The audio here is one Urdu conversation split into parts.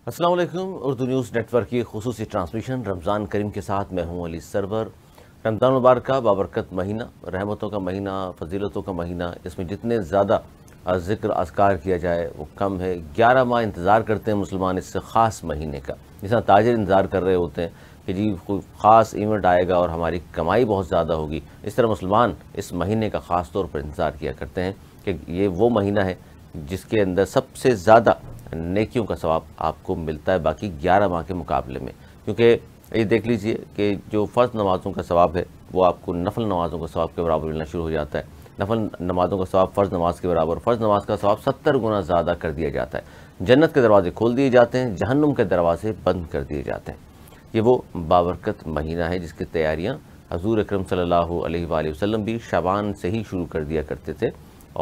السلام علیکم. اردو نیوز نیٹ ورک کی خصوصی ٹرانسمیشن رمضان کریم کے ساتھ میں ہوں علی سرور. رمضان مبارک کا بابرکت مہینہ، رحمتوں کا مہینہ، فضیلتوں کا مہینہ، اس میں جتنے زیادہ ذکر اذکار کیا جائے وہ کم ہے. 11 ماہ انتظار کرتے ہیں مسلمان اس سے خاص مہینے کا، جس طرح تاجر انتظار کر رہے ہوتے ہیں کہ جی کوئی خاص ایونٹ آئے گا اور ہماری کمائی بہت زیادہ ہوگی. اس طرح مسلمان اس مہینے کا خاص طور پر انتظار کیا کرتے ہیں کہ یہ وہ مہینہ ہے جس کے اندر سب سے زیادہ نیکیوں کا ثواب آپ کو ملتا ہے باقی 11 ماہ کے مقابلے میں. کیونکہ یہ دیکھ لیجئے کہ جو فرض نمازوں کا ثواب ہے وہ آپ کو نفل نمازوں کا ثواب کے برابر ملنا شروع ہو جاتا ہے. نفل نمازوں کا ثواب فرض نماز کے برابر، فرض نماز کا ثواب 70 گنا زیادہ کر دیا جاتا ہے. جنت کے دروازے کھول دیے جاتے ہیں، جہنم کے دروازے بند کر دیے جاتے ہیں. یہ وہ بابرکت مہینہ ہے جس کی تیاریاں حضور اکرم صلی اللہ علیہ وآلہ وسلم بھی شعبان سے ہی شروع کر دیا کرتے تھے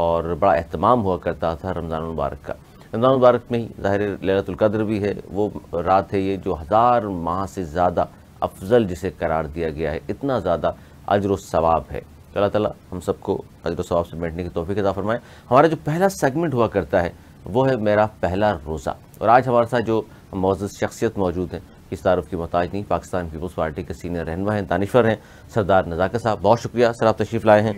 اور بڑا اہتمام ہوا کرتا تھا رمضان المبارک کا. رمضان المبارک میں ہی ظاہر لیلۃ القدر بھی ہے، وہ رات ہے یہ جو 1000 ماہ سے زیادہ افضل جسے قرار دیا گیا ہے، اتنا زیادہ اجر و ثواب ہے. اللہ تعالیٰ ہم سب کو اجر و ثواب سے بیٹھنے کی توفیق عطا فرمائے. ہمارا جو پہلا سیگمنٹ ہوا کرتا ہے وہ ہے میرا پہلا روزہ، اور آج ہمارے ساتھ جو معزز شخصیت موجود ہیں، اس تعارف کی محتاج نہیں، پاکستان پیپلز پارٹی کے سینئر رہنما ہیں، دانشور ہیں، سردار نزاکت صاحب. بہت شکریہ سر، آپ تشریف لائے ہیں.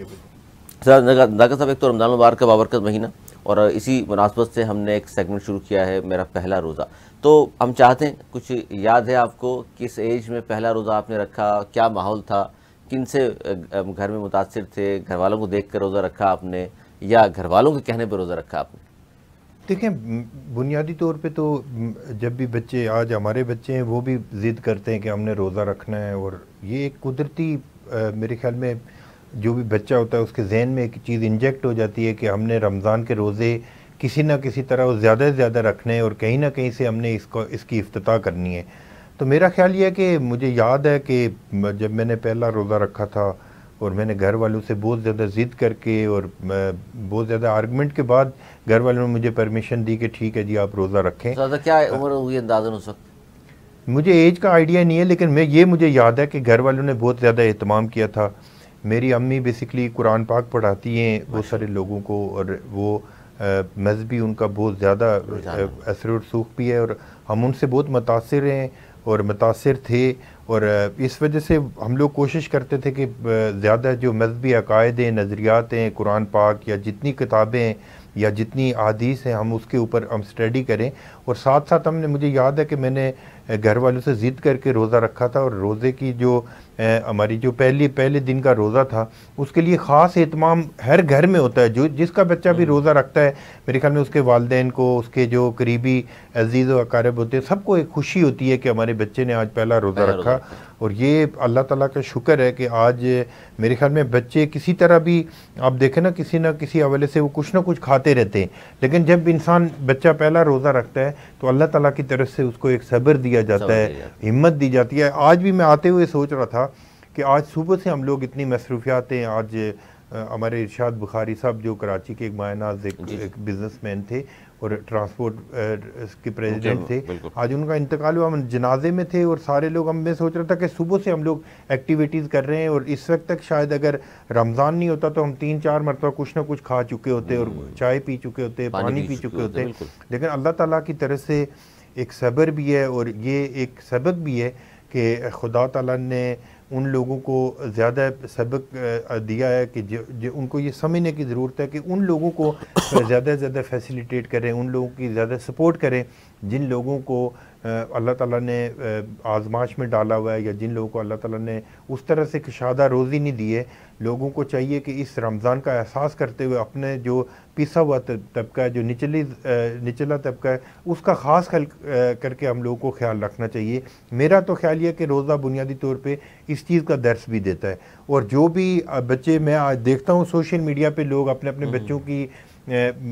سردار نزاکت صاحب، ایک تو رمضان مبارک کا بابرکت مہینہ، اور اسی مناسبت سے ہم نے ایک سیگمنٹ شروع کیا ہے میرا پہلا روزہ. تو ہم چاہتے ہیں کچھ یاد ہے آپ کو کس ایج میں پہلا روزہ آپ نے رکھا، کیا ماحول تھا، کن سے گھر میں متاثر تھے، گھر والوں کو دیکھ کر روزہ رکھا آپ نے یا گھر والوں کے کہنے پہ روزہ رکھا آپ نے؟ دیکھیں، بنیادی طور پہ تو جب بھی بچے، آج ہمارے بچے ہیں، وہ بھی ضد کرتے ہیں کہ ہم نے روزہ رکھنا ہے، اور یہ ایک قدرتی میرے خیال میں جو بھی بچہ ہوتا ہے اس کے ذہن میں ایک چیز انجیکٹ ہو جاتی ہے کہ ہم نے رمضان کے روزے کسی نہ کسی طرح وہ زیادہ سے زیادہ رکھنے ہیں اور کہیں نہ کہیں سے ہم نے اس کی افتتاح کرنی ہے. تو میرا خیال یہ ہے کہ مجھے یاد ہے کہ جب میں نے پہلا روزہ رکھا تھا اور میں نے گھر والوں سے بہت زیادہ ضد کر کے اور بہت زیادہ آرگومنٹ کے بعد گھر والوں نے مجھے پرمیشن دی کہ ٹھیک ہے جی آپ روزہ رکھیں. زیادہ کیا عمر ہوئی اندازاً اس وقت؟ مجھے ایج کا آئیڈیا نہیں ہے، لیکن یہ مجھے یاد ہے کہ گھر والوں نے بہت زیادہ اہتمام کیا تھا. میری امی بیسکلی قرآن پاک پڑھاتی ہیں بہت سارے لوگوں کو، اور وہ مذہبی ان کا بہت زیادہ اثر و رسوخ بھی ہے، اور ہم ان سے بہت متاثر ہیں اور متاثر تھے. اور اس وجہ سے ہم لوگ کوشش کرتے تھے کہ زیادہ جو مذہبی عقائد ہیں، نظریات ہیں، قرآن پاک یا جتنی کتابیں ہیں یا جتنی احادیث ہیں، ہم اس کے اوپر ہم اسٹڈی کریں. اور ساتھ ساتھ مجھے یاد ہے کہ میں نے گھر والوں سے ضد کر کے روزہ رکھا تھا، اور روزے کی جو ہماری جو پہلے دن کا روزہ تھا اس کے لیے خاص اہتمام ہر گھر میں ہوتا ہے. جس کا بچہ بھی روزہ رکھتا ہے میرے خیال میں اس کے والدین کو، اس کے جو قریبی عزیز و اقارب ہوتے ہیں، سب کو ایک خوشی ہوتی ہے کہ ہمارے بچے نے آج پہلا روزہ رکھا. اور یہ اللہ تعالیٰ کا شکر ہے کہ آج میرے خیال میں بچے کسی طرح بھی آپ دیکھیں نا، کسی نہ کسی حوالے سے وہ کچھ نہ کچھ کھاتے رہتے ہیں، لیکن جب بچہ پہلا روزہ رکھتا ہے تو اللہ تعالیٰ کی طرف سے اس کو ایک صبر دیا جاتا ہے، ہمت دی جاتی ہے. آج بھی میں آتے ہوئے سوچ رہا تھا کہ آج صبح سے ہم لوگ اتنی مصروفیات ہیں. آج ہمارے ارشاد بخاری صاحب جو کراچی کے ایک مایہ ناز ایک بزنس مین تھے اور ٹرانسپورٹ کے پریزیڈنٹ تھے، آج ان کا انتقال ہوا. ہم جنازے میں تھے اور سارے لوگ، میں سوچ رہا تھا کہ صبح سے ہم لوگ ایکٹیویٹیز کر رہے ہیں، اور اس وقت تک شاید اگر رمضان نہیں ہوتا تو ہم 3-4 مرتبہ کچھ نہ کچھ کھا چکے ہوتے اور چائے پی چکے ہوتے، پانی پی چکے ہوتے. لیکن اللہ تعالیٰ کی طرف سے ایک صبر بھی ہے، اور یہ ایک سبق بھی ہے کہ خدا تعالیٰ نے ان لوگوں کو زیادہ سبق دیا ہے کہ جو ان کو یہ سمجھنے کی ضرورت ہے کہ ان لوگوں کو زیادہ سے زیادہ فیسیلیٹیٹ کریں، ان لوگوں کی زیادہ سپورٹ کریں جن لوگوں کو اللہ تعالیٰ نے آزمائش میں ڈالا ہوا ہے، یا جن لوگوں کو اللہ تعالیٰ نے اس طرح سے کشادہ روزی نہیں دی ہے. لوگوں کو چاہیے کہ اس رمضان کا احساس کرتے ہوئے اپنے جو پیسا ہوا طبقہ ہے، جو نچلا طبقہ ہے، اس کا خاص کر کے ہم لوگوں کو خیال رکھنا چاہیے. میرا تو خیال یہ کہ روزہ بنیادی طور پہ اس چیز کا درس بھی دیتا ہے. اور جو بھی بچے، میں آج دیکھتا ہوں سوشل میڈیا پہ لوگ اپنے بچوں کی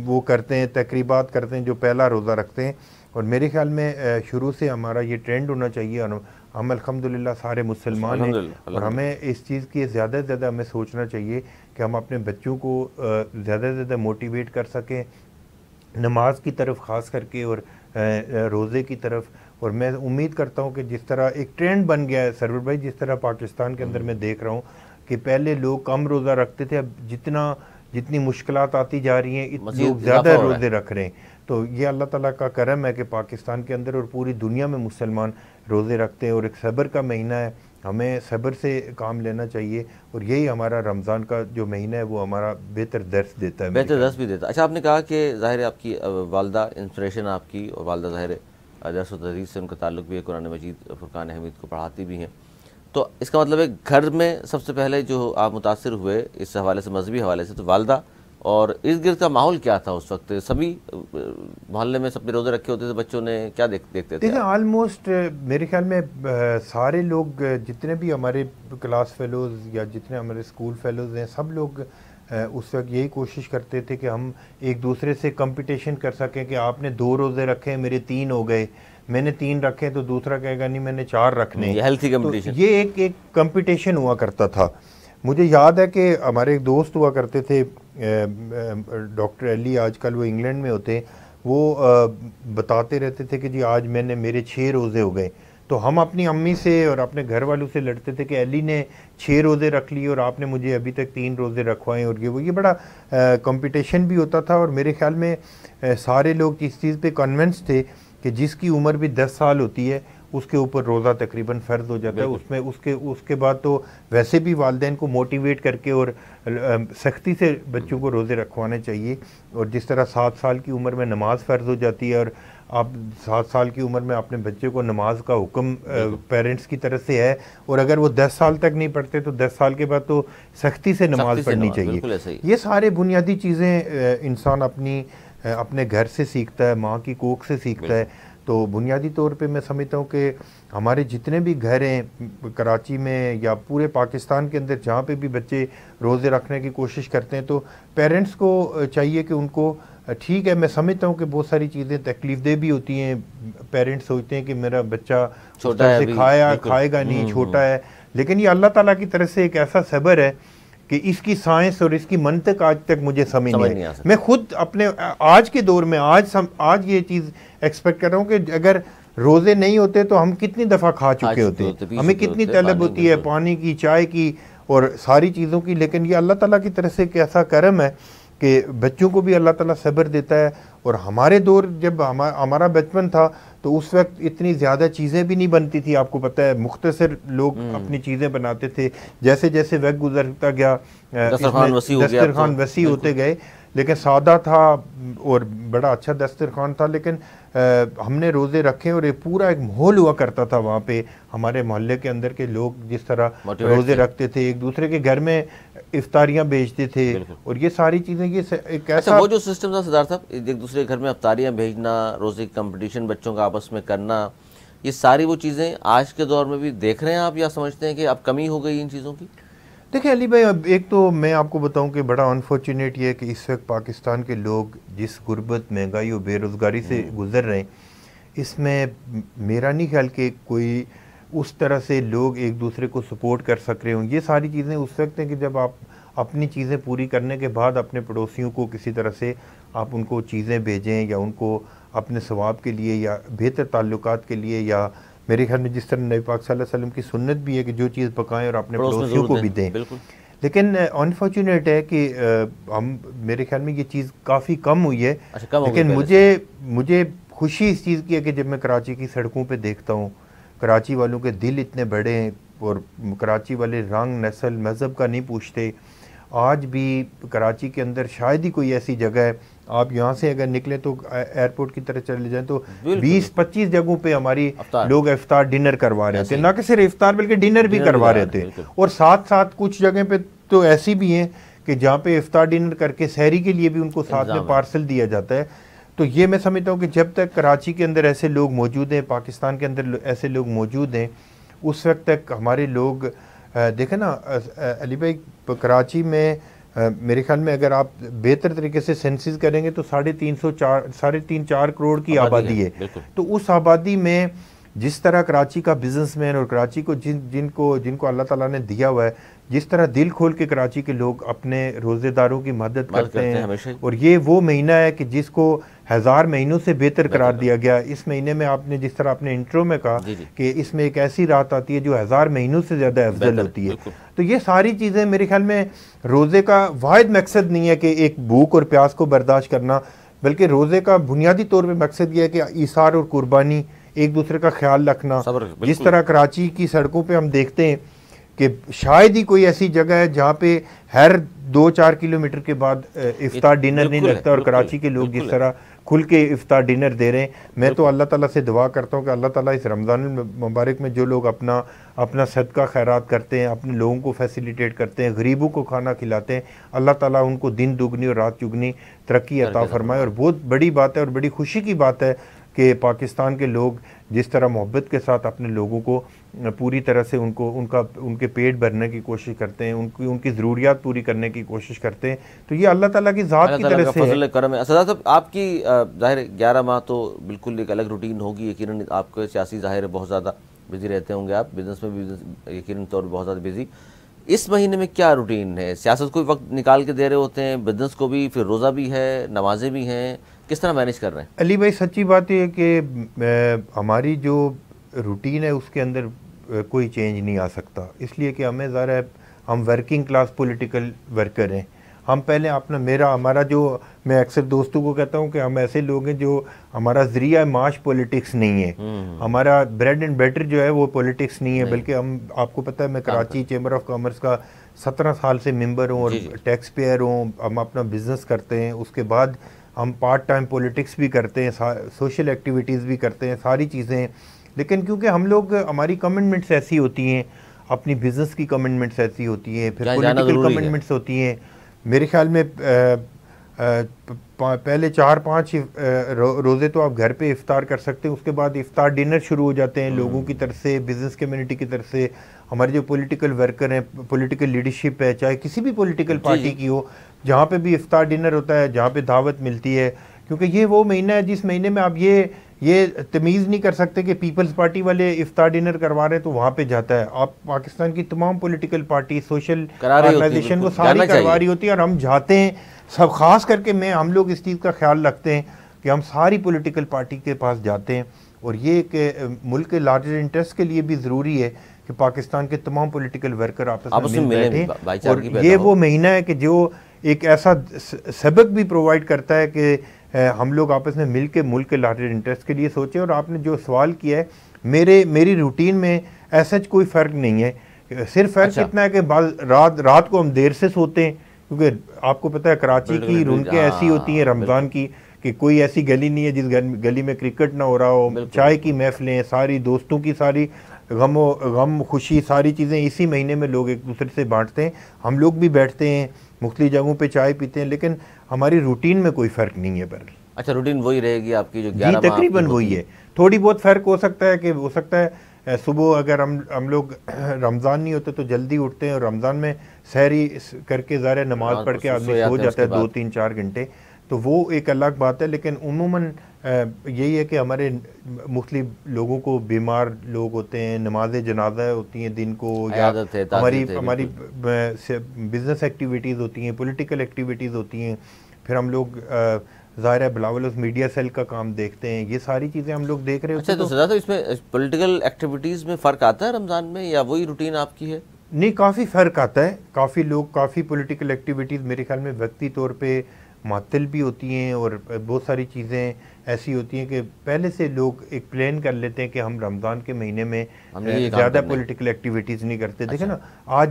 وہ کرتے ہیں، تقریبات کرتے ہیں جو پہلا روزہ رکھتے ہیں. اور میرے خیال میں شروع سے ہمارا یہ ٹرینڈ ہونا چاہیے، اور ہم الحمدللہ سارے مسلمان ہیں، اور ہمیں اس چیز کی زیادہ سے زیادہ ہمیں سوچنا چاہیے کہ ہم اپنے بچوں کو زیادہ سے زیادہ موٹیویٹ کر سکیں نماز کی طرف خاص کر کے، اور روزے کی طرف. اور میں امید کرتا ہوں کہ جس طرح ایک ٹرینڈ بن گیا ہے سرور بھائی، جس طرح پاکستان کے اندر میں دیکھ رہا ہوں کہ پہلے لوگ کم روزہ رکھتے تھے، اب جتنی مشکلات آتی جا رہی ہیں لوگ زیادہ روزے رکھ رہے ہیں. تو یہ اللہ تعالیٰ کا کرم ہے کہ پاکستان کے اندر اور پوری دنیا میں مسلمان روزے رکھتے ہیں، اور ایک صبر کا مہینہ ہے، ہمیں صبر سے کام لینا چاہیے، اور یہی ہمارا رمضان کا جو مہینہ ہے وہ ہمارا بہتر درس دیتا ہے، بہتر درس بھی دیتا ہے۔ اچھا، آپ نے کہا کہ ظاہر ہے آپ کی والدہ انسپریشن آپ کی، اور والدہ ظاہر درس و تدریس سے ان کا تعلق بھی ہے، قرآن مجید فرقان حمید کو پڑھاتی بھی ہیں، تو اس کا مطلب ہے گھر میں سب سے پہلے جو آپ متاثر ہوئے اس حوالے سے، مذہبی حوالے سے، تو والدہ اور ارد گرد کا ماحول کیا تھا اس وقت؟ سبھی محلے میں سب نے روزے رکھے ہوتے تھے، بچوں نے کیا دیکھتے تھے؟ دیکھیں آلموسٹ میرے خیال میں سارے لوگ جتنے بھی ہمارے کلاس فیلوز یا جتنے ہمارے اسکول فیلوز ہیں، سب لوگ اس وقت یہی کوشش کرتے تھے کہ ہم ایک دوسرے سے کمپٹیشن کر سکیں کہ آپ نے 2 روزے رکھے ہیں، میرے 3 ہو گئے، میں نے 3 رکھے تو دوسرا کہے گا نہیں میں نے 4 رکھنے، ہیلتھی کمپٹیشن، یہ ایک کمپٹیشن ہوا کرتا تھا۔ مجھے یاد ہے کہ ہمارے ایک دوست ہوا کرتے تھے ڈاکٹر علی، آج کل وہ انگلینڈ میں ہوتے، وہ بتاتے رہتے تھے کہ جی آج میرے 6 روزے ہو گئے، تو ہم اپنی امی سے اور اپنے گھر والوں سے لڑتے تھے کہ علی نے 6 روزے رکھ لیے اور آپ نے مجھے ابھی تک 3 روزے رکھوائے، اور یہ بڑا کمپٹیشن بھی ہوتا تھا، اور میرے خیال میں سارے لوگ اس چیز پہ کنونس تھے کہ جس کی عمر بھی 10 سال ہوتی ہے اس کے اوپر روزہ تقریباً فرض ہو جاتا ہے، اس کے بعد تو ویسے بھی والدین کو موٹیویٹ کر کے اور سختی سے بچوں کو روزے رکھوانے چاہیے، اور جس طرح 7 سال کی عمر میں نماز فرض ہو جاتی ہے، اور آپ 7 سال کی عمر میں اپنے بچے کو نماز کا حکم پیرنٹس کی طرف سے ہے، اور اگر وہ 10 سال تک نہیں پڑھتے تو 10 سال کے بعد تو سختی سے نماز پڑھنی چاہیے۔ یہ سارے بنیادی چیزیں انسان اپنے گھر سے سیکھتا ہے، ماں کی کوکھ سے سیکھتا ہے، تو بنیادی طور پہ میں سمجھتا ہوں کہ ہمارے جتنے بھی گھر ہیں کراچی میں یا پورے پاکستان کے اندر جہاں پہ بھی بچے روزے رکھنے کی کوشش کرتے ہیں، تو پیرنٹس کو چاہیے کہ ان کو، ٹھیک ہے میں سمجھتا ہوں کہ بہت ساری چیزیں تکلیف دہ بھی ہوتی ہیں، پیرنٹس سوچتے ہیں کہ میرا بچہ چھوٹا ہے، کھائے گا نہیں، چھوٹا ہے، لیکن یہ اللہ تعالیٰ کی طرف سے ایک ایسا صبر ہے کہ اس کی سائنس اور اس کی منطق آج تک مجھے سمجھ نہیں آئی۔ میں خود اپنے آج کے دور میں آج یہ چیز ایکسپیکٹ کر رہا ہوں کہ اگر روزے نہیں ہوتے تو ہم کتنی دفعہ کھا چکے ہوتے، ہمیں کتنی طلب ہوتی ہے پانی کی، چائے کی اور ساری چیزوں کی، لیکن یہ اللہ تعالیٰ کی طرف سے ایک ایسا کرم ہے کہ بچوں کو بھی اللہ تعالیٰ صبر دیتا ہے، اور ہمارے دور جب ہمارا بچپن تھا تو اس وقت اتنی زیادہ چیزیں بھی نہیں بنتی تھی، آپ کو پتہ ہے مختصر لوگ اپنی چیزیں بناتے تھے، جیسے جیسے وقت گزرتا گیا دسترخوان وسیع ہوتے گئے، لیکن سادہ تھا اور بڑا اچھا دسترخوان تھا، لیکن ہم نے روزے رکھے اور ایک پورا ایک ماحول ہوا کرتا تھا وہاں پہ، ہمارے محلے کے اندر کے لوگ جس طرح روزے رکھتے تھے، ایک دوسرے کے گھر میں افطاریاں بیچتے تھے، اور یہ ساری چیزیں، یہ ایک ایسا وہ جو سسٹم تھا سردار صاحب، ایک دوسرے کے گھر میں افطاریاں بھیجنا، روزے کی کمپٹیشن بچوں کا آپس میں کرنا، یہ ساری وہ چیزیں آج کے دور میں بھی دیکھ رہے ہیں آپ، یا سمجھتے ہیں کہ اب کمی ہو گئی ان چیزوں کی؟ دیکھیں علی بھائی، اب ایک تو میں آپ کو بتاؤں کہ بڑا انفارچونیٹ یہ ہے کہ اس وقت پاکستان کے لوگ جس غربت، مہنگائی اور بے روزگاری سے گزر رہے ہیں، اس میں میرا نہیں خیال کہ کوئی اس طرح سے لوگ ایک دوسرے کو سپورٹ کر سک رہے ہوں۔ یہ ساری چیزیں اس وقت ہیں کہ جب آپ اپنی چیزیں پوری کرنے کے بعد اپنے پڑوسیوں کو کسی طرح سے آپ ان کو چیزیں بھیجیں، یا ان کو اپنے ثواب کے لیے یا بہتر تعلقات کے لیے، یا میرے خیال میں جس طرح نبی پاک صلی اللہ علیہ وسلم کی سنت بھی ہے کہ جو چیز پکائیں اور اپنے پڑوسیوں کو بھی دیں، لیکن انفارچونیٹ ہے کہ میرے خیال میں یہ چیز کافی کم ہوئی ہے، لیکن مجھے خوشی اس چیز کی ہے کہ جب میں کراچی کی سڑکوں پہ دیکھتا ہوں، کراچی والوں کے دل اتنے بڑے ہیں، اور کراچی والے رنگ، نسل، مذہب کا نہیں پوچھتے۔ آج بھی کراچی کے اندر شاید ہی کوئی ایسی جگہ ہے، آپ یہاں سے اگر نکلیں تو ایئرپورٹ کی طرف چلے جائیں تو 20-25 جگہوں پہ ہماری لوگ افطار ڈنر کروا رہے تھے، نہ کہ صرف افطار بلکہ ڈنر بھی کروا رہے تھے، اور ساتھ ساتھ کچھ جگہ پہ تو ایسی بھی ہیں کہ جہاں پہ افطار ڈنر کر کے سحری کے لیے بھی ان کو ساتھ میں پارسل دیا جاتا ہے۔ تو یہ میں سمجھتا ہوں کہ جب تک کراچی کے اندر ایسے لوگ موجود ہیں، پاکستان کے اندر ایسے لوگ موجود ہیں، اس وقت تک ہمارے لوگ دیکھیں نا علی بھائی، کراچی میں میرے خیال میں اگر آپ بہتر طریقے سے سینسز کریں گے تو 3.5-4 کروڑ کی آبادی ہے، تو اس آبادی میں جس طرح کراچی کا بزنس مین اور کراچی کو جن کو اللہ تعالیٰ نے دیا ہوا ہے، جس طرح دل کھول کے کراچی کے لوگ اپنے روزے داروں کی مدد کرتے ہیں، اور یہ وہ مہینہ ہے کہ جس کو 1000 مہینوں سے بہتر قرار دیا گیا۔ اس مہینے میں آپ نے جس طرح اپنے انٹرو میں کہا کہ اس میں ایک ایسی رات آتی ہے جو 1000 مہینوں سے زیادہ افضل ہوتی ہے، تو یہ ساری چیزیں میرے خیال میں روزے کا واحد مقصد نہیں ہے کہ ایک بھوک اور پیاس کو برداشت کرنا، بلکہ روزے کا بنیادی طور پہ مقصد یہ ہے کہ ایثار اور قربانی، ایک دوسرے کا خیال رکھنا. جس طرح کراچی کی سڑکوں پہ ہم دیکھتے ہیں کہ شاید ہی کوئی ایسی جگہ ہے جہاں پہ ہر 2-4 کلومیٹر کے بعد افطار ڈنر نہیں لگتا، اور کراچی کے لوگ جس طرح کھل کے افطار ڈنر دے رہے ہیں. میں تو اللہ تعالیٰ سے دعا کرتا ہوں کہ اللہ تعالیٰ اس رمضان المبارک میں جو لوگ اپنا صدقہ خیرات کرتے ہیں، اپنے لوگوں کو فیسیلیٹیٹ کرتے ہیں، غریبوں کو کھانا کھلاتے ہیں، اللہ تعالیٰ ان کو دن دگنی اور رات چگنی ترقی عطا فرمائے. اور بہت بڑی بات ہے اور بڑی خوشی کی بات ہے کہ پاکستان کے لوگ جس طرح محبت کے ساتھ اپنے لوگوں کو پوری طرح سے ان کے پیٹ بھرنے کی کوشش کرتے ہیں، ان کی ضروریات پوری کرنے کی کوشش کرتے ہیں. تو یہ اللہ تعالیٰ کی ذات کی طرف سے فضل کرم ہے. اسد صاحب، آپ کی ظاہر 11 ماہ تو بالکل ایک الگ روٹین ہوگی. یقیناً آپ کو سیاسی ظاہر بہت زیادہ بزی رہتے ہوں گے، آپ بزنس میں بھی یقیناً طور پر بہت زیادہ بزی. اس مہینے میں کیا روٹین ہے؟ سیاست کو بھی وقت نکال کے دے رہے ہوتے ہیں، بزنس کو بھی، پھر روزہ بھی ہے، نمازیں بھی ہیں، کس طرح مینیج کر رہے ہیں؟ علی بھائی، سچی بات یہ ہے کہ ہماری جو روٹین ہے اس کے اندر کوئی چینج نہیں آ سکتا، اس لیے کہ ہمیں ظاہر ہے ہم ورکنگ کلاس پولیٹیکل ورکر ہیں. ہم پہلے ہمارا جو میں اکثر دوستوں کو کہتا ہوں کہ ہم ایسے لوگ ہیں جو ہمارا ذریعہ معاش پولیٹکس نہیں ہے، ہمارا بریڈ اینڈ بیٹر جو ہے وہ پولیٹکس نہیں ہے، بلکہ آپ کو پتہ ہے میں کراچی چیمبر آف کامرس کا 17 سال سے ممبر ہوں اور ٹیکس پیئر ہوں. ہم اپنا بزنس کرتے ہیں، اس کے بعد ہم پارٹ ٹائم پولیٹکس بھی کرتے ہیں، سوشل ایکٹیویٹیز بھی کرتے ہیں، ساری چیزیں. لیکن کیونکہ ہماری کمٹمنٹس ایسی ہوتی ہیں، اپنی بزنس کی کمٹمنٹس ایسی ہوتی ہیں، پھر پولیٹیکل کمٹمنٹس ہوتی ہیں. میرے خیال میں پہلے 4-5 روزے تو آپ گھر پہ افطار کر سکتے ہیں، اس کے بعد افطار ڈنر شروع ہو جاتے ہیں لوگوں کی طرف سے، بزنس کمیونٹی کی طرف سے. ہمارے جو پولیٹیکل ورکر ہیں، پولیٹیکل لیڈرشپ ہے، چاہے کسی بھی پولیٹیکل پارٹی کی ہو، جہاں پہ بھی افطار ڈنر ہوتا ہے، جہاں پہ دعوت ملتی ہے. کیونکہ یہ وہ مہینہ ہے جس مہینے میں آپ یہ تمیز نہیں کر سکتے کہ پیپلز پارٹی والے افطار ڈنر کروا رہے ہیں تو وہاں پہ جاتا ہے. آپ پاکستان کی تمام پولیٹیکل پارٹی، سوشل آرگنائزیشن وہ ساری کروا رہی ہوتی ہے اور ہم جاتے ہیں. سب خاص کر کے ہم لوگ اس چیز کا خیال رکھتے ہیں کہ ہم ساری پولیٹیکل پارٹی کے پاس جاتے ہیں. اور یہ کہ ملک کے لارجر انٹرسٹ کے لیے بھی ضروری ہے کہ پاکستان کے تمام پولیٹیکل ورکر آپس میں مل بیٹھیں. اور یہ وہ مہینہ ہے کہ جو ایک ایسا سبق بھی پرووائڈ کرتا ہے کہ ہم لوگ آپس میں مل کے ملک کے لارجر انٹرسٹ کے لیے سوچیں. اور آپ نے جو سوال کیا ہے، میری روٹین میں ایسا کوئی فرق نہیں ہے. صرف فرق اتنا ہے کہ رات کو ہم دیر سے سوتے ہیں، کیونکہ آپ کو پتہ ہے کراچی کی رونقیں ایسی ہوتی ہیں رمضان کی کہ کوئی ایسی گلی نہیں ہے جس گلی میں کرکٹ نہ ہو رہا ہو. چائے کی محفلیں، ساری دوستوں کی ساری غم خوشی ساری چیزیں اسی مہینے میں لوگ ایک دوسرے سے بانٹتے ہیں. ہم لوگ بھی بیٹھتے ہیں، مختلف جگہوں پہ چائے پیتے ہیں، لیکن ہماری روٹین میں کوئی فرق نہیں ہے. اچھا، روٹین وہی رہے گی آپ کی جو 11 جی تقریباً وہی ہے. تھوڑی بہت فرق ہو سکتا ہے صبح اگر ہم لوگ رمضان نہیں ہوتے تو جلدی اٹھتے ہیں اور رمضان میں سحری کر کے ظاہر نماز پڑھ کے آدمی سو جاتا ہے 2-3-4 گھنٹے، تو وہ ایک الگ بات ہے. لیکن عموماً یہی ہے کہ ہمارے مختلف لوگوں کو بیمار لوگ ہوتے ہیں، نماز جنازہ ہوتی ہیں دن کو، یا ہماری بزنس ایکٹیویٹیز ہوتی ہیں، پولیٹیکل ایکٹیویٹیز ہوتی ہیں. پھر ہم لوگ ظاہر ہے بلاول اس میڈیا سیل کا کام دیکھتے ہیں. یہ ساری چیزیں ہم لوگ دیکھ رہے ہوتے ہیں. اچھا، تو سزا صاحب اس میں پولیٹیکل ایکٹیویٹیز میں فرق آتا ہے رمضان میں، یا وہی روٹین آپ کی ہے؟ نہیں، کافی فرق آتا ہے. کافی پولیٹیکل ایکٹیویٹیز میرے خیال میں وقتی طور پہ معطل بھی ہوتی ہیں، اور بہت ساری چیزیں ایسی ہوتی ہیں کہ پہلے سے لوگ ایک پلان کر لیتے ہیں کہ ہم رمضان کے مہینے میں زیادہ پولیٹیکل ایکٹیویٹیز نہیں کرتے. دیکھیں نا، آج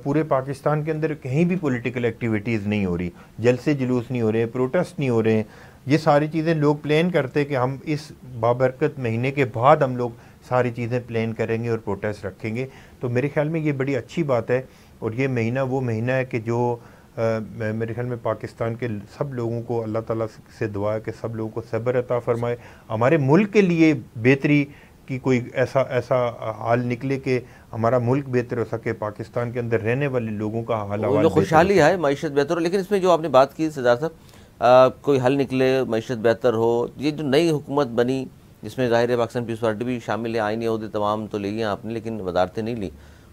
پورے پاکستان کے اندر کہیں بھی پولیٹیکل ایکٹیویٹیز نہیں ہو رہی، جلسے جلوس نہیں ہو رہے، پروٹیسٹ نہیں ہو رہے ہیں. یہ ساری چیزیں لوگ پلان کرتے کہ ہم اس بابرکت مہینے کے بعد ہم لوگ ساری چیزیں پلان کریں گے اور پروٹیسٹ رکھیں گے. تو میرے خیال میں یہ بڑی اچھی بات ہے. اور یہ مہینہ وہ مہینہ ہے کہ جو میرے خیال میں پاکستان کے سب لوگوں کو اللہ تعالیٰ سے دعا ہے کہ سب لوگوں کو صبر عطا فرمائے. ہمارے ملک کے لیے بہتری کی کوئی ایسا حال نکلے کہ ہمارا ملک بہتر ہو سکے، پاکستان کے اندر رہنے والے لوگوں کا حال احوال خوشحالی ہے، معیشت بہتر ہو. لیکن اس میں جو آپ نے بات کی سردار صاحب، کوئی حل نکلے، معیشت بہتر ہو، یہ جو نئی حکومت بنی جس میں ظاہر پاکستان پیپلز پارٹی بھی شامل ہے، آئینی عہدے تمام تو لیے ہیں آپ نے لیکن وزارتیں نہیں لی،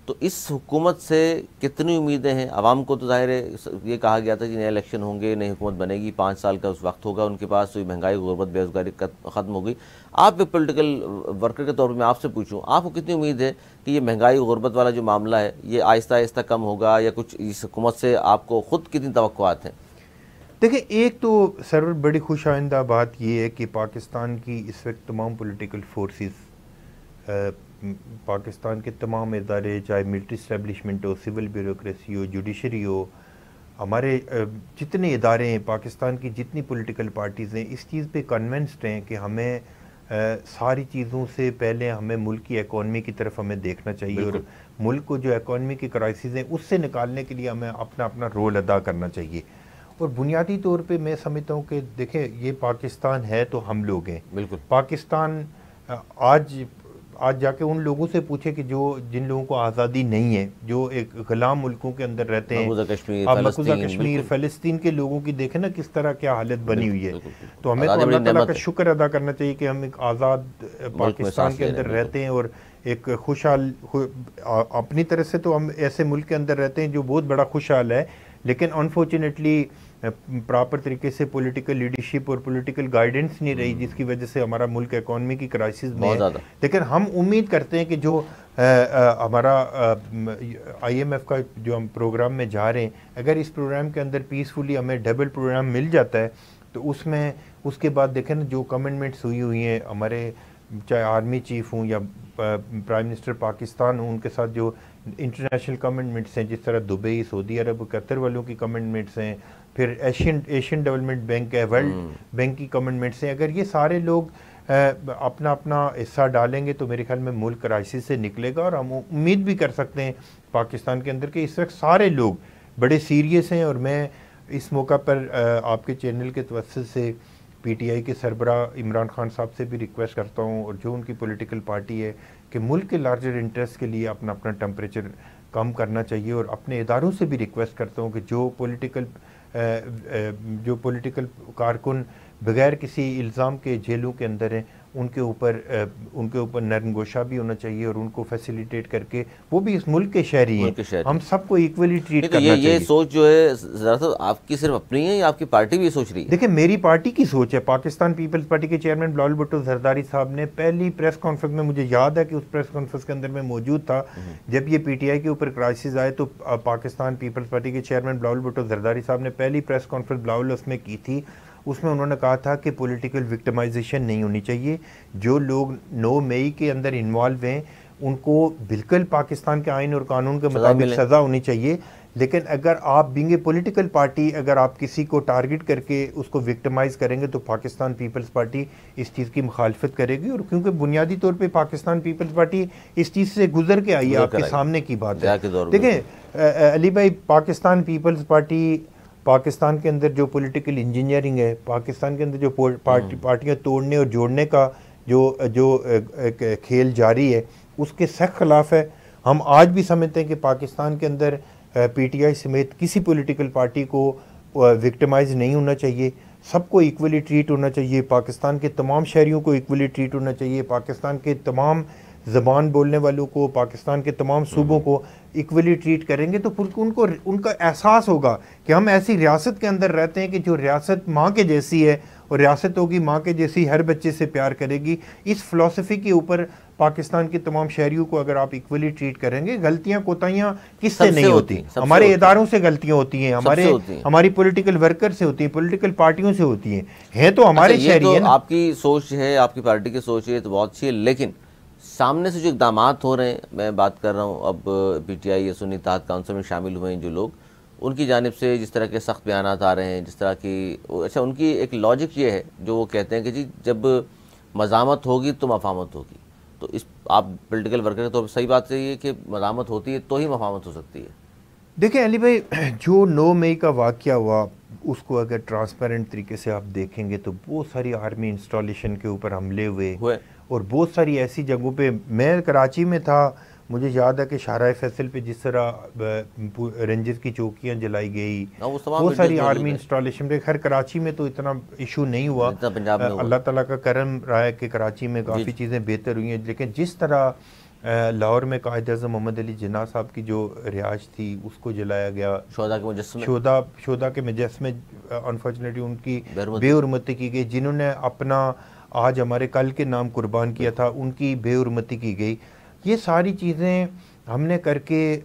تو اس حکومت سے کتنی امیدیں ہیں؟ عوام کو تو ظاہر ہے یہ کہا گیا تھا کہ نئے الیکشن ہوں گے، نئی حکومت بنے گی، 5 سال کا اس وقت ہوگا ان کے پاس، تو مہنگائی، غربت، بے روزگاری ختم ہو گئی. آپ ایک پولیٹیکل ورکر کے طور پر میں آپ سے پوچھوں، آپ کو کتنی امید ہے کہ یہ مہنگائی غربت والا جو معاملہ ہے یہ آہستہ آہستہ کم ہوگا، یا کچھ اس حکومت سے آپ کو خود کتنی توقعات ہیں؟ دیکھیں ایک تو سر بڑی خوش آئندہ بات یہ ہے کہ پاکستان کی اس وقت تمام پولیٹیکل فورسز، پاکستان کے تمام ادارے، چاہے ملٹری اسٹیبلشمنٹ ہو، سول بیوروکریسی ہو، جوڈیشری ہو، ہمارے جتنے ادارے ہیں، پاکستان کی جتنی پولیٹیکل پارٹیز ہیں، اس چیز پہ کنونسڈ ہیں کہ ہمیں ساری چیزوں سے پہلے ہمیں ملک کی اکانومی کی طرف ہمیں دیکھنا چاہیے، اور ملک کو جو اکانومی کی کرائسز ہیں اس سے نکالنے کے لیے ہمیں اپنا اپنا رول ادا کرنا چاہیے۔ اور بنیادی طور پہ میں سمجھتا ہوں کہ دیکھیں یہ پاکستان ہے تو ہم لوگ ہیں۔ بالکل پاکستان آج جا کے ان لوگوں سے پوچھے کہ جن لوگوں کو آزادی نہیں ہے، جو ایک غلام ملکوں کے اندر رہتے ہیں، مقبوضہ کشمیر، فلسطین کے لوگوں کی دیکھیں نا کس طرح کیا حالت بنی ہوئی ہے۔ تو ہمیں تو اللہ تعالیٰ کا شکر ادا کرنا چاہیے کہ ہم ایک آزاد پاکستان کے اندر رہتے ہیں، اور ایک خوشحال، اپنی طرح سے تو ہم ایسے ملک کے اندر رہتے ہیں جو بہت بڑا خوشحال ہے، لیکن انفارچونیٹلی پراپر طریقے سے پولیٹیکل لیڈرشپ اور پولیٹیکل گائیڈنس نہیں رہی، جس کی وجہ سے ہمارا ملک اکانومی کی کرائسس میں ہے۔ لیکن ہم امید کرتے ہیں کہ جو ہمارا آئی ایم ایف کا جو ہم پروگرام میں جا رہے ہیں، اگر اس پروگرام کے اندر پیسفلی ہمیں ڈبل پروگرام مل جاتا ہے تو اس کے بعد دیکھیں نا جو کمٹمنٹس ہوئی ہیں ہمارے، چاہے آرمی چیف ہوں یا پرائم منسٹر پاکستان ہوں، ان کے ساتھ جو انٹرنیشنل کمٹمنٹس ہیں، جس طرح دبئی، سعودی عرب، قطر والوں کی کمٹمنٹس ہیں، پھر ایشین ڈیولپمنٹ بینک ہے، ورلڈ بینک کی کمٹمنٹس ہیں، اگر یہ سارے لوگ اپنا اپنا حصہ ڈالیں گے تو میرے خیال میں ملک کرائسس سے نکلے گا۔ اور ہم امید بھی کر سکتے ہیں پاکستان کے اندر کہ اس وقت سارے لوگ بڑے سیریس ہیں، اور میں اس موقع پر آپ کے چینل کے توسط سے پی ٹی آئی کے سربراہ عمران خان صاحب سے بھی ریکویسٹ کرتا ہوں، اور جو ان کی پولیٹیکل پارٹی ہے، کہ ملک کے لارجر انٹرسٹ کے لیے اپنا ٹیمپریچر کم کرنا چاہیے، اور اپنے اداروں سے بھی ریکویسٹ کرتا ہوں کہ جو پولیٹیکل کارکن بغیر کسی الزام کے جیلوں کے اندر ہیں، ان کے اوپر نرم گوشہ بھی ہونا چاہیے، اور ان کو فیسیلیٹیٹ کر کے، وہ بھی اس ملک کے شہری ہیں، ہم سب کو ایکولی ٹریٹ کرنا چاہیے۔ یہ سوچ جو ہے ذرا سا آپ کی صرف اپنی ہے یا آپ کی پارٹی بھی سوچ رہی ہے؟ دیکھیں میری پارٹی کی سوچ ہے۔ پاکستان پیپلز پارٹی کے چیئرمین بلاول بھٹو زرداری صاحب نے پہلی پریس کانفرنس میں، مجھے یاد ہے کہ اس پریس کانفرنس کے اندر میں موجود تھا جب یہ پی ٹی آئی کے اوپر کرائسس آئے، تو پاکستان پیپلز پارٹی کے چیئرمین بلاول بھٹو زرداری صاحب نے پہلی پریس کانفرنس بلاول اس میں کی تھی۔ اس میں انہوں نے کہا تھا کہ پولیٹیکل وکٹمائزیشن نہیں ہونی چاہیے، جو لوگ 9 مئی کے اندر انوالو ہیں ان کو بالکل پاکستان کے آئین اور قانون کے مطابق سزا ہونی چاہیے، لیکن اگر آپ بینگ اے پولیٹیکل پارٹی اگر آپ کسی کو ٹارگٹ کر کے اس کو وکٹمائز کریں گے تو پاکستان پیپلز پارٹی اس چیز کی مخالفت کرے گی، اور کیونکہ بنیادی طور پہ پاکستان پیپلز پارٹی اس چیز سے گزر کے آئی ہے، آپ کے سامنے کی بات ہے۔ دیکھیں علی بھائی، پاکستان پیپلز پارٹی، پاکستان کے اندر جو پولیٹیکل انجینئرنگ ہے، پاکستان کے اندر جو پارٹیاں توڑنے اور جوڑنے کا جو کھیل جاری ہے، اس کے سخت خلاف ہے۔ ہم آج بھی سمجھتے ہیں کہ پاکستان کے اندر پی ٹی آئی سمیت کسی پولیٹیکل پارٹی کو وکٹمائز نہیں ہونا چاہیے، سب کو ایکولی ٹریٹ ہونا چاہیے، پاکستان کے تمام شہریوں کو ایکولی ٹریٹ ہونا چاہیے، پاکستان کے تمام زبان بولنے والوں کو، پاکستان کے تمام صوبوں کو ایکولی ٹریٹ کریں گے تو ان کا احساس ہوگا کہ ہم ایسی ریاست کے اندر رہتے ہیں کہ جو ریاست ماں کے جیسی ہے، اور ریاست ہوگی ماں کے جیسی، ہر بچے سے پیار کرے گی۔ اس فلسفی کے اوپر پاکستان کے تمام شہریوں کو اگر آپ ایکولی ٹریٹ کریں گے، غلطیاں کوتاہیاں کس سے نہیں ہوتی؟ ہمارے اداروں سے غلطیاں ہوتی ہیں، ہماری پولیٹیکل ورکر سے ہوتی ہیں، پولیٹیکل پارٹیوں سے ہوتی ہیں تو ہمارے شہری ہیں۔ آپ کی سوچ ہے، آپ کی پارٹی کی سوچ ہے تو بہت اچھی ہے، لیکن سامنے سے جو اقدامات ہو رہے ہیں، میں بات کر رہا ہوں اب پی ٹی آئی یا سنی اتحاد کونسل میں شامل ہوئے ہیں جو لوگ، ان کی جانب سے جس طرح کے سخت بیانات آ رہے ہیں، جس طرح کی، اچھا ان کی ایک لاجک یہ ہے جو وہ کہتے ہیں کہ جی جب مزاحمت ہوگی تو مفاہمت ہوگی، تو اس آپ پولیٹیکل ورکر کے طور پر صحیح بات یہ ہے کہ مزاحمت ہوتی ہے تو ہی مفاہمت ہو سکتی ہے۔ دیکھیں علی بھائی، جو 9 مئی کا واقعہ ہوا اس کو اگر ٹرانسپیرنٹ طریقے سے آپ دیکھیں گے تو بہت ساری آرمی انسٹالیشن کے اوپر حملے ہوئے، اور بہت ساری ایسی جگہوں پہ، میں کراچی میں تھا، مجھے یاد ہے کہ شاہراہ فیصل پہ جس طرح رینجز کی چوکیاں جلائی گئی، بہت ساری آرمی انسٹالیشن پہ، خیر کراچی میں تو اتنا ایشو نہیں ہوا، اللہ تعالیٰ کا کرم رہا ہے کہ کراچی میں کافی چیزیں بہتر ہوئی ہیں، لیکن جس طرح لاہور میں قائد اعظم محمد علی جناح صاحب کی جو رہائش تھی اس کو جلایا گیا، شہداء کے مجسمے انفارچونیٹلی ان کی بے حرمتی کی گئی، جنہوں نے اپنا آج ہمارے کل کے نام قربان کیا تھا ان کی بے حرمتی کی گئی۔ یہ ساری چیزیں ہم نے کر کے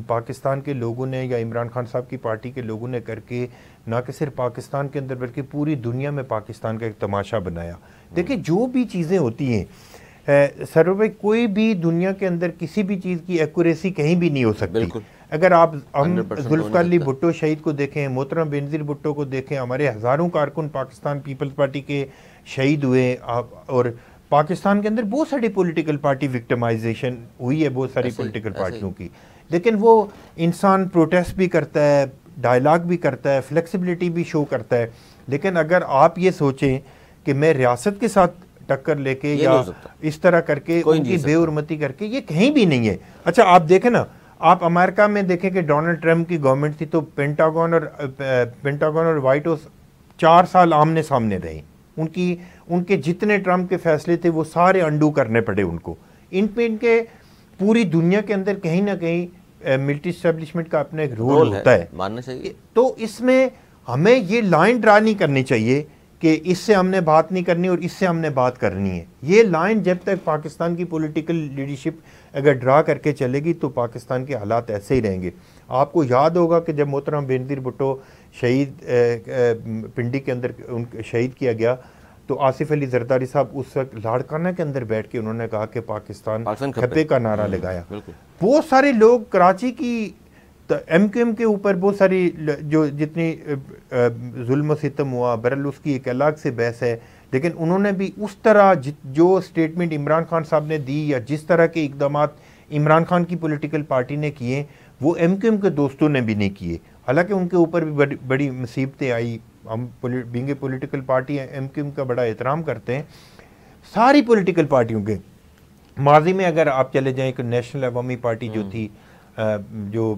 پاکستان کے لوگوں نے یا عمران خان صاحب کی پارٹی کے لوگوں نے کر کے نہ کہ صرف پاکستان کے اندر بلکہ پوری دنیا میں پاکستان کا ایک تماشا بنایا. دیکھیں جو بھی چیزیں ہوتی ہیں سر بھائی، کوئی بھی دنیا کے اندر کسی بھی چیز کی ایکوریسی کہیں بھی نہیں ہو سکتی. اگر آپ ہم ذوالفقار علی بھٹو شہید کو دیکھیں، محترم بینظیر بھٹو کو دیکھیں، ہمارے ہزاروں کارکن پاکستان پیپلز پارٹی کے شہید ہوئے، اور پاکستان کے اندر بہت ساری پولیٹیکل پارٹی وکٹمائزیشن ہوئی ہے بہت ساری پولیٹیکل پارٹیوں کی، لیکن وہ انسان پروٹیسٹ بھی کرتا ہے، ڈائلاگ بھی کرتا ہے، فلیکسیبلٹی بھی شو کرتا ہے. لیکن اگر آپ یہ سوچیں کہ میں ریاست کے ساتھ ٹکر لے کے یا اس طرح کر کے ان کی بے حرمتی کر کے، یہ کہیں بھی نہیں ہے. اچھا آپ دیکھیں نا، آپ امریکہ میں دیکھیں کہ ڈونلڈ ٹرمپ کی گورنمنٹ تھی تو پینٹاگون اور وائٹ ہاؤس 4 سال آمنے سامنے رہے. ان کے جتنے ٹرمپ کے فیصلے تھے وہ سارے انڈو کرنے پڑے ان کو. ان کے پوری دنیا کے اندر کہیں نہ کہیں ملٹری اسٹیبلشمنٹ کا اپنا ایک رول ہوتا ہے، ماننا چاہیے. تو اس میں ہمیں یہ لائن ڈرا نہیں کرنی چاہیے کہ اس سے ہم نے بات نہیں کرنی اور اس سے ہم نے بات کرنی ہے. یہ لائن جب تک پاکستان کی پولیٹیکل لیڈرشپ اگر ڈرا کر کے چلے گی تو پاکستان کے حالات ایسے ہی رہیں گے. آپ کو یاد ہوگا کہ جب محترم بینظیر بھٹو شہید پنڈی کے اندر شہید کیا گیا تو آصف علی زرداری صاحب اس وقت لاڑکانہ کے اندر بیٹھ کے انہوں نے کہا کہ پاکستان کھپے کا نعرہ لگایا. بہت سارے لوگ کراچی کی ایم کیو ایم کے اوپر بہت ساری جو جتنی ظلم و ستم ہوا برل اس کی ایک الگ سے بحث ہے، لیکن انہوں نے بھی اس طرح جو سٹیٹمنٹ عمران خان صاحب نے دی یا جس طرح کے اقدامات عمران خان کی پولیٹیکل پارٹی نے کیے وہ ایم کیو ایم کے دوستوں نے بھی نہیں کیے. حالانکہ ان کے اوپر بھی بڑی مصیبتیں آئی. ہم being a political party M Q M کا بڑا احترام کرتے ہیں. ساری پولیٹیکل پارٹیوں کے ماضی میں اگر آپ چلے جائیں کہ نیشنل عوامی پارٹی جو تھی جو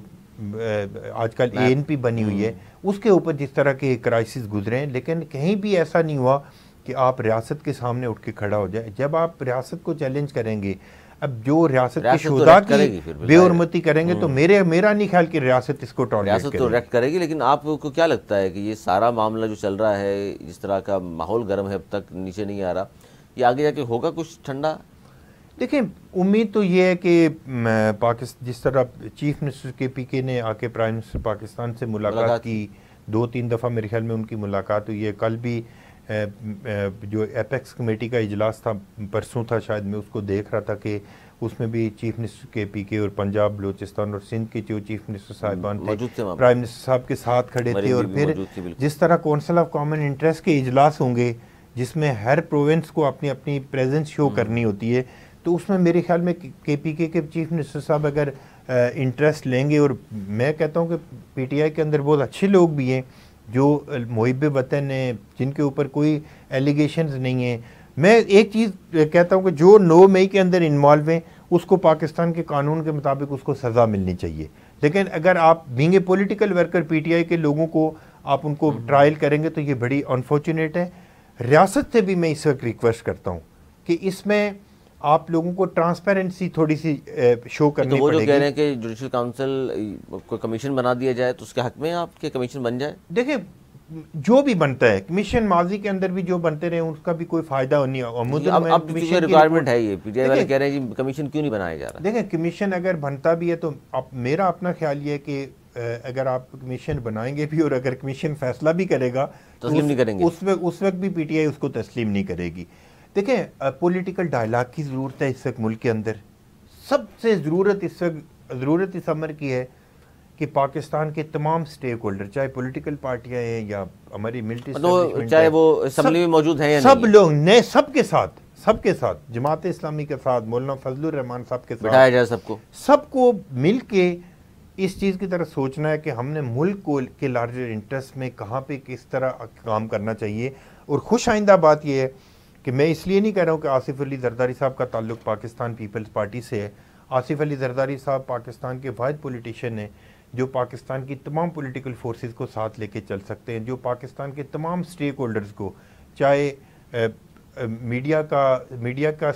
آج کل اے این پی بنی ہوئی ہے، اس کے اوپر جس طرح کے کرائسس گزرے ہیں، لیکن کہیں بھی ایسا نہیں ہوا کہ آپ ریاست کے سامنے اٹھ کے کھڑا ہو جائے. جب آپ ریاست کو چیلنج کریں گے، اب جو ریاست کے شہداء کی بے حرمتی کریں گے تو میرا نہیں خیال کہ ریاست اس کو ریاست تو ریکٹ کرے گی. لیکن آپ کو کیا لگتا ہے کہ یہ سارا معاملہ جو چل رہا ہے، جس طرح کا ماحول گرم ہے، اب تک نیچے نہیں آ رہا، یہ آگے جا کے ہوگا کچھ ٹھنڈا؟ دیکھیں امید تو یہ ہے کہ جس طرح چیف منسٹر کے پی کے نے آ کے پرائم منسٹر پاکستان سے ملاقات کی، 2-3 دفعہ میرے خیال میں ان کی ملاقات ہوئی ہے. کل بھی جو ایپیکس کمیٹی کا اجلاس تھا، پرسوں تھا شاید، میں اس کو دیکھ رہا تھا کہ اس میں بھی چیف منسٹر کے پی کے اور پنجاب بلوچستان اور سندھ کے جو چیف منسٹر صاحبان تھے پرائم منسٹر صاحب کے ساتھ کھڑے تھے. اور پھر جس طرح کونسل آف کامن انٹرسٹ کے اجلاس ہوں گے جس میں ہر پروونس کو اپنی اپنی پریزنس شو کرنی ہوتی ہے، تو اس میں میرے خیال میں کے پی کے چیف منسٹر صاحب اگر انٹرسٹ لیں گے، اور میں کہتا ہوں کہ پی ٹی آئی کے اندر بہت اچھے لوگ بھی ہیں جو محب وطن ہیں، جن کے اوپر کوئی ایلیگیشنز نہیں ہیں. میں ایک چیز کہتا ہوں کہ جو 9 مئی کے اندر انوالو ہیں اس کو پاکستان کے قانون کے مطابق اس کو سزا ملنی چاہیے. لیکن اگر آپ being a political worker P T I کے لوگوں کو آپ ان کو ٹرائل کریں گے تو یہ بڑی انفارچونیٹ ہے. ریاست سے بھی میں اس وقت ریکویسٹ کرتا ہوں کہ اس میں آپ لوگوں کو ٹرانسپیرنسی تھوڑی سی شو کرنی پڑے گی. وہ جو کہہ رہے ہیں کہ جوڈیشل کاؤنسل کو کمیشن بنا دیا جائے تو اس کے حق میں آپ کے کمیشن بن جائے؟ دیکھیں جو بھی بنتا ہے کمیشن ماضی کے اندر بھی جو بنتے رہے اس کا بھی کوئی فائدہ نہیں ہے. اب ریکوائرمنٹ ہے، یہ پی ٹی آئی والے کہہ رہے ہیں کہ کمیشن کیوں نہیں بنایا جا رہا؟ دیکھیں کمیشن اگر بنتا بھی ہے تو میرا اپنا خیال یہ ہے کہ اگر آپ کمیشن بنائیں گے بھی اور اگر کمیشن فیصلہ بھی کرے گا تسلیم نہیں کریں گے، اس وقت بھی پی ٹی آئی اس کو تسلیم نہیں کرے گی. دیکھیں پولیٹیکل ڈائلاگ کی ضرورت ہے اس وقت ملک کے اندر. سب سے ضرورت اس امر کی ہے کہ پاکستان کے تمام سٹیک ہولڈر، چاہے پولیٹیکل پارٹیاں ہیں یا ہماری ملٹری اسٹیبلشمنٹ، چاہے وہ اسمبلی میں موجود ہیں یا سب لوگ نئے سب کے ساتھ جماعت اسلامی کے ساتھ، مولانا فضل الرحمان صاحب کے ساتھ بٹھایا جائے، سب کو مل کے اس چیز کی طرف سوچنا ہے کہ ہم نے ملک کو کے لارجر انٹرسٹ میں کہاں پہ کس طرح کام کرنا چاہیے. اور خوش آئندہ بات یہ ہے کہ میں اس لیے نہیں کہہ رہا ہوں کہ آصف علی زرداری صاحب کا تعلق پاکستان پیپلز پارٹی سے ہے. آصف علی زرداری صاحب پاکستان کے واحد پولیٹیشین ہیں جو پاکستان کی تمام پولیٹیکل فورسز کو ساتھ لے کے چل سکتے ہیں، جو پاکستان کے تمام سٹیک ہولڈرز کو، چاہے میڈیا کا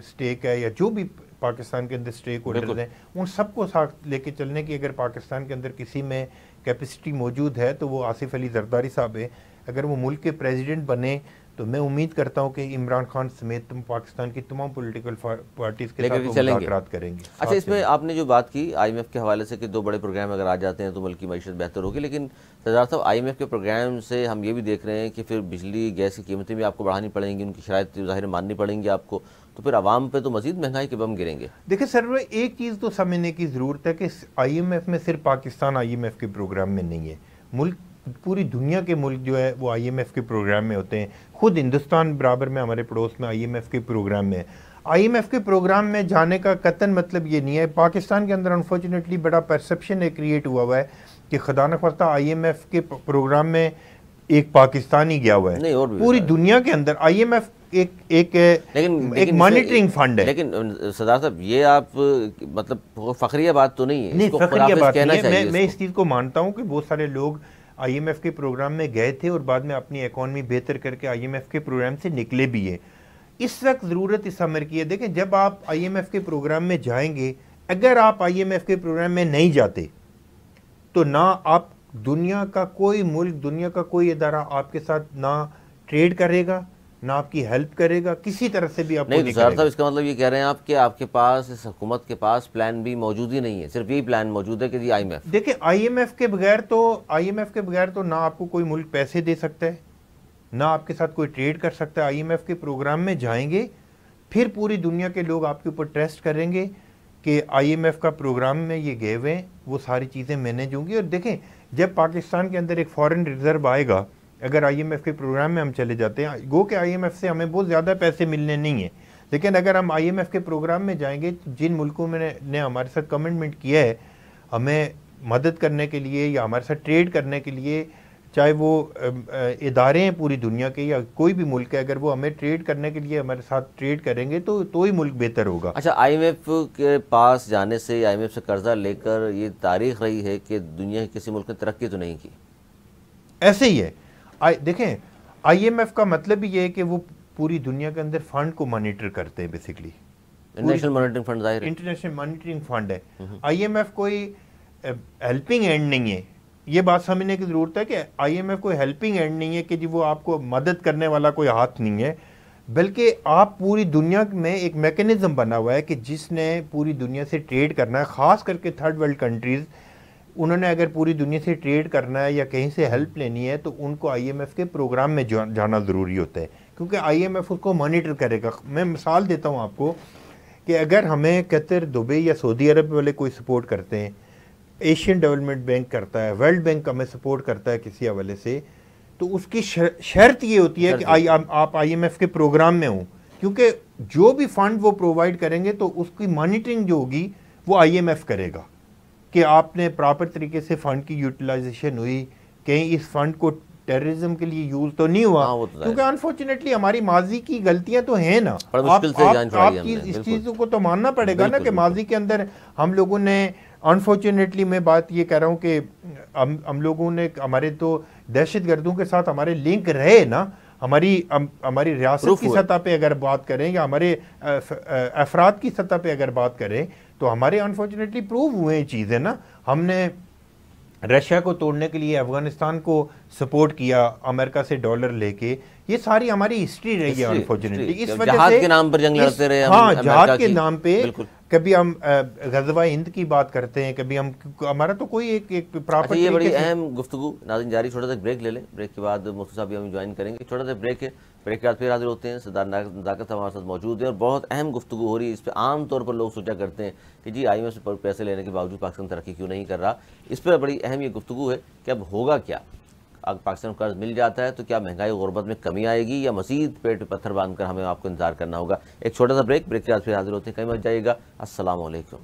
سٹیک ہے یا جو بھی پاکستان کے اندر سٹیک ہولڈرز ہیں، ان سب کو ساتھ لے کے چلنے کی اگر پاکستان کے اندر کسی میں کیپیسٹی موجود ہے تو وہ آصف علی زرداری صاحب ہے. اگر وہ ملک کے پریزیڈنٹ بنے تو میں امید کرتا ہوں کہ عمران خان سمیت پاکستان کی تمام پولیٹیکل پارٹیز کے ساتھ مذاکرات کریں گے. اچھا، اس میں آپ نے جو بات کی آئی ایم ایف کے حوالے سے کہ 2 بڑے پروگرام اگر آ جاتے ہیں تو ملک کی معیشت بہتر ہوگی، لیکن سردار صاحب آئی ایم ایف کے پروگرام سے ہم یہ بھی دیکھ رہے ہیں کہ پھر بجلی گیس کی قیمتیں بھی آپ کو بڑھانی پڑیں گی، ان کی شرائط ظاہر ماننی پڑیں گی آپ کو، تو پھر عوام پہ تو مزید مہنگائی کے بم گریں گے. دیکھیں سر، ایک چیز تو سمجھنے کی ضرورت ہے کہ آئی ایم ایف میں صرف پاکستان آئی ایم ایف کے پروگرام میں نہیں ہے، ملک پوری دنیا کے ملک جو ہے وہ آئی ایم ایف کے پروگرام میں ہوتے ہیں. خود ہندوستان برابر میں ہمارے پڑوس میں آئی ایم ایف کے پروگرام میں ہے. آئی ایم ایف کے پروگرام میں جانے کا قطعاً مطلب یہ نہیں ہے. پاکستان کے اندر انفارچونیٹلی بڑا پرسپشن کریٹ ہوا ہے کہ خدا نخواستہ آئی ایم ایف کے پروگرام میں ایک پاکستانی گیا ہوا ہے. پوری دنیا کے اندر آئی ایم ایف ایک مانیٹرنگ فنڈ ہے. لیکن سردار صاحب یہ آپ مطلب فخریہ بات تو نہیں ہے. نہیں، فخریہ بات نہیں ہے. میں اس چیز کو مانتا ہوں کہ بہت سارے لوگ آئی ایم ایف کے پروگرام میں گئے تھے اور بعد میں اپنی اکانومی بہتر کر کے آئی ایم ایف کے پروگرام سے نکلے بھی ہیں. اس وقت ضرورت اس امر کی ہے. دیکھیں، جب آپ آئی ایم ایف کے پروگرام میں جائیں گے، اگر آپ آئی ایم ایف کے پروگرام میں نہیں جاتے تو نہ آپ دنیا کا کوئی ملک، دنیا کا کوئی ادارہ آپ کے ساتھ نہ ٹریڈ کرے گا، نہ آپ کی ہیلپ کرے گا، کسی طرح سے بھی آپ کو نہیں کرے گا. صاحب اس کا مطلب یہ کہہ رہے ہیں آپ کہ آپ کے پاس، اس حکومت کے پاس پلان بھی موجود ہی نہیں ہے، صرف یہی پلان موجود ہے کہ جی آئی ایم ایف. دیکھیں، آئی ایم ایف کے بغیر تو نہ آپ کو کوئی ملک پیسے دے سکتا ہے، نہ آپ کے ساتھ کوئی ٹریڈ کر سکتا ہے. آئی ایم ایف کے پروگرام میں جائیں گے، پھر پوری دنیا کے لوگ آپ کے اوپر ٹرسٹ کریں گے کہ آئی ایم ایف کا پروگرام میں یہ گئے ہوئے ہیں، وہ ساری چیزیں مینیج ہوں گی. اور دیکھیں، جب پاکستان کے اندر ایک فارن ریزرو آئے گا، اگر آئی ایم ایف کے پروگرام میں ہم چلے جاتے ہیں، گو کہ آئی ایم ایف سے ہمیں بہت زیادہ پیسے ملنے نہیں ہیں، لیکن اگر ہم آئی ایم ایف کے پروگرام میں جائیں گے، جن ملکوں میں نے ہمارے ساتھ کمٹمنٹ کیا ہے ہمیں مدد کرنے کے لیے یا ہمارے ساتھ ٹریڈ کرنے کے لیے، چاہے وہ ادارے ہیں پوری دنیا کے یا کوئی بھی ملک ہے، اگر وہ ہمیں ٹریڈ کرنے کے لیے ہمارے ساتھ ٹریڈ کریں گے تو ہی ملک بہتر ہوگا. اچھا، آئی ایم ایف کے پاس جانے سے، آئی ایم ایف سے قرضہ لے کر یہ تاریخ رہی ہے کہ دنیا کے کسی ملک نے ترقی تو نہیں کی. ایسے ہی ہے. دیکھیں، آئی ایم ایف کا مطلب یہ ہے کہ وہ پوری دنیا کے اندر فنڈ کو مانیٹر کرتے ہیں. بیسیکلی انٹرنیشنل مانیٹرنگ فنڈ ظاہر ہے، انٹرنیشنل مانیٹرنگ فنڈ ہے. آئی ایم ایف کوئی ہیلپنگ اینڈ نہیں ہے. یہ بات سمجھنے کی ضرورت ہے کہ آئی ایم ایف کوئی ہیلپنگ اینڈ نہیں ہے کہ جی وہ آپ کو مدد کرنے والا کوئی ہاتھ نہیں ہے، بلکہ آپ پوری دنیا میں ایک میکینزم بنا ہوا ہے کہ جس نے پوری دنیا سے ٹریڈ کرنا ہے، خاص کر کے تھرڈ ورلڈ کنٹریز، انہوں نے اگر پوری دنیا سے ٹریڈ کرنا ہے یا کہیں سے ہیلپ لینی ہے تو ان کو آئی ایم ایف کے پروگرام میں جانا ضروری ہوتا ہے، کیونکہ آئی ایم ایف اس کو مانیٹر کرے گا. میں مثال دیتا ہوں آپ کو کہ اگر ہمیں قطر، دبئی یا سعودی عرب والے کوئی سپورٹ کرتے ہیں، ایشین ڈیولپمنٹ بینک کرتا ہے، ورلڈ بینک ہمیں سپورٹ کرتا ہے کسی حوالے سے، تو اس کی شرط یہ ہوتی ہے کہ آپ آئی ایم ایف کے پروگرام میں ہوں، کیونکہ جو بھی فنڈ وہ پرووائڈ کریں گے تو اس کی مانیٹرنگ جو ہوگی وہ آئی ایم ایف کرے گا کہ آپ نے پراپر طریقے سے فنڈ کی یوٹیلائزیشن ہوئی، کہیں اس فنڈ کو ٹیررزم کے لیے یوز تو نہیں ہوا. کیونکہ انفارچونیٹلی ہماری ماضی کی غلطیاں تو ہیں نا، آپ اس چیزوں کو تو ماننا پڑے گا نا کہ ماضی کے اندر ہم لوگوں نے، انفارچونیٹلی میں بات یہ کہہ رہا ہوں کہ ہم لوگوں نے، ہمارے تو دہشت گردوں کے ساتھ ہمارے لنک رہے نا. ہماری ریاست کی سطح پہ اگر بات کریں یا ہمارے افراد کی سطح پہ اگر بات کریں تو ہمارے انفارچونیٹلی پروو ہوئے چیزیں نا. ہم نے رشیا کو توڑنے کے لیے افغانستان کو سپورٹ کیا امریکہ سے ڈالر لے کے. یہ ساری ہماری ہسٹری رہی ہے انفارچونیٹلی. اس وجہ سے جہاد کے نام پر جنگ لڑتے رہے. ہاں، جہاد کے نام پہ کبھی ہم غزوہ ہند کی بات کرتے ہیں، کبھی ہمارا تو کوئی ایک پراپر. یہ بڑی اہم گفتگو ناظرین جاری. چھوٹا سا بریک لے لیں، بریک کے بعد مفتی صاحب بھی ہم جوائن کریں گے. چھوٹا سا بریک ہے، بریک کے بعد پھر حاضر ہوتے ہیں. سردار نزاکت ہمارے ساتھ موجود ہیں اور بہت اہم گفتگو ہو رہی ہے. اس پہ عام طور پر لوگ سوچا کرتے ہیں کہ جی آئی ایم ایف سے پیسے لینے کے باوجود پاکستان ترقی کیوں نہیں کر رہا. اس پر بڑی اہم یہ گفتگو ہے کہ اب ہوگا کیا. اگر پاکستان کو قرض مل جاتا ہے تو کیا مہنگائی غربت میں کمی آئے گی یا مزید پیٹ پہ پتھر باندھ کر ہمیں آپ کو انتظار کرنا ہوگا. ایک چھوٹا سا بریک کے بعد پھر حاضر ہوتے ہیں. کہیں مت جائیے گا. السلام علیکم.